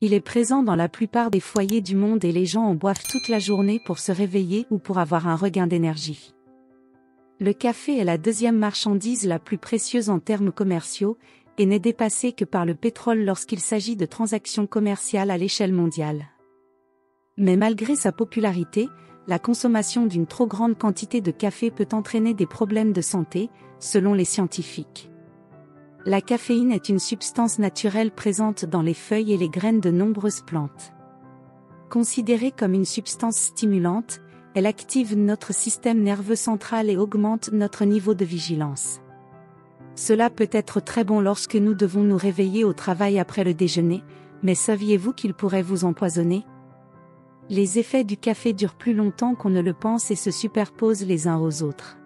Il est présent dans la plupart des foyers du monde et les gens en boivent toute la journée pour se réveiller ou pour avoir un regain d'énergie. Le café est la deuxième marchandise la plus précieuse en termes commerciaux, et n'est dépassé que par le pétrole lorsqu'il s'agit de transactions commerciales à l'échelle mondiale. Mais malgré sa popularité, la consommation d'une trop grande quantité de café peut entraîner des problèmes de santé, selon les scientifiques. La caféine est une substance naturelle présente dans les feuilles et les graines de nombreuses plantes. Considérée comme une substance stimulante, elle active notre système nerveux central et augmente notre niveau de vigilance. Cela peut être très bon lorsque nous devons nous réveiller au travail après le déjeuner, mais saviez-vous qu'il pourrait vous empoisonner ? Les effets du café durent plus longtemps qu'on ne le pense et se superposent les uns aux autres.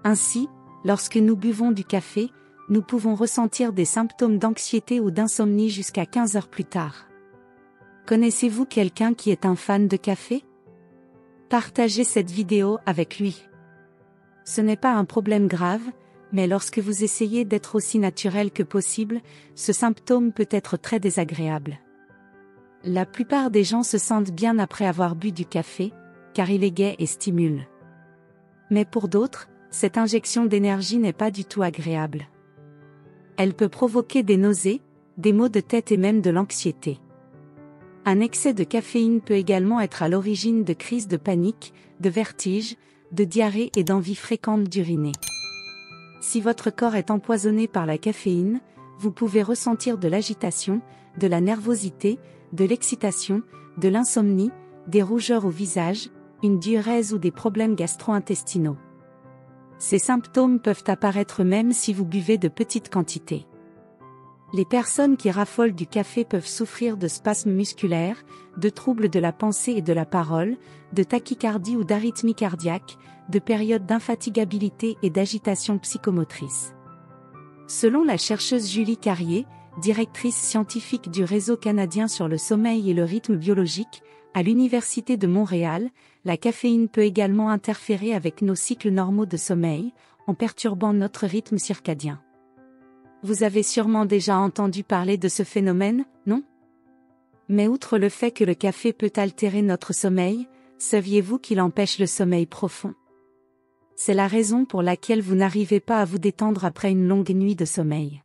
Ainsi, lorsque nous buvons du café, nous pouvons ressentir des symptômes d'anxiété ou d'insomnie jusqu'à 15 heures plus tard. Connaissez-vous quelqu'un qui est un fan de café ? Partagez cette vidéo avec lui. Ce n'est pas un problème grave, mais lorsque vous essayez d'être aussi naturel que possible, ce symptôme peut être très désagréable. La plupart des gens se sentent bien après avoir bu du café, car il est gai et stimule. Mais pour d'autres, cette injection d'énergie n'est pas du tout agréable. Elle peut provoquer des nausées, des maux de tête et même de l'anxiété. Un excès de caféine peut également être à l'origine de crises de panique, de vertiges, de diarrhée et d'envie fréquente d'uriner. Si votre corps est empoisonné par la caféine, vous pouvez ressentir de l'agitation, de la nervosité, de l'excitation, de l'insomnie, des rougeurs au visage, une diurèse ou des problèmes gastro-intestinaux. Ces symptômes peuvent apparaître même si vous buvez de petites quantités. Les personnes qui raffolent du café peuvent souffrir de spasmes musculaires, de troubles de la pensée et de la parole, de tachycardie ou d'arythmie cardiaque, de périodes d'infatigabilité et d'agitation psychomotrice. Selon la chercheuse Julie Carrier, directrice scientifique du Réseau canadien sur le sommeil et le rythme biologique, à l'Université de Montréal, la caféine peut également interférer avec nos cycles normaux de sommeil, en perturbant notre rythme circadien. Vous avez sûrement déjà entendu parler de ce phénomène, non ? Mais outre le fait que le café peut altérer notre sommeil, saviez-vous qu'il empêche le sommeil profond ? C'est la raison pour laquelle vous n'arrivez pas à vous détendre après une longue nuit de sommeil.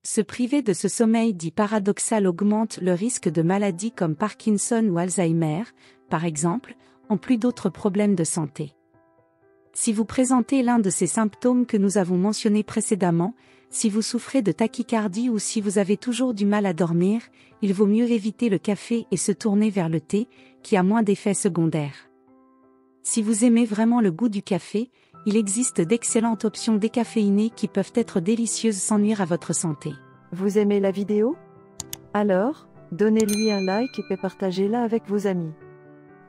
Se priver de ce sommeil dit paradoxal augmente le risque de maladies comme Parkinson ou Alzheimer, par exemple, en plus d'autres problèmes de santé. Si vous présentez l'un de ces symptômes que nous avons mentionnés précédemment, si vous souffrez de tachycardie ou si vous avez toujours du mal à dormir, il vaut mieux éviter le café et se tourner vers le thé, qui a moins d'effets secondaires. Si vous aimez vraiment le goût du café, il existe d'excellentes options décaféinées qui peuvent être délicieuses sans nuire à votre santé. Vous aimez la vidéo ? Alors, donnez-lui un like et partagez-la avec vos amis.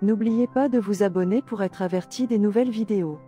N'oubliez pas de vous abonner pour être averti des nouvelles vidéos.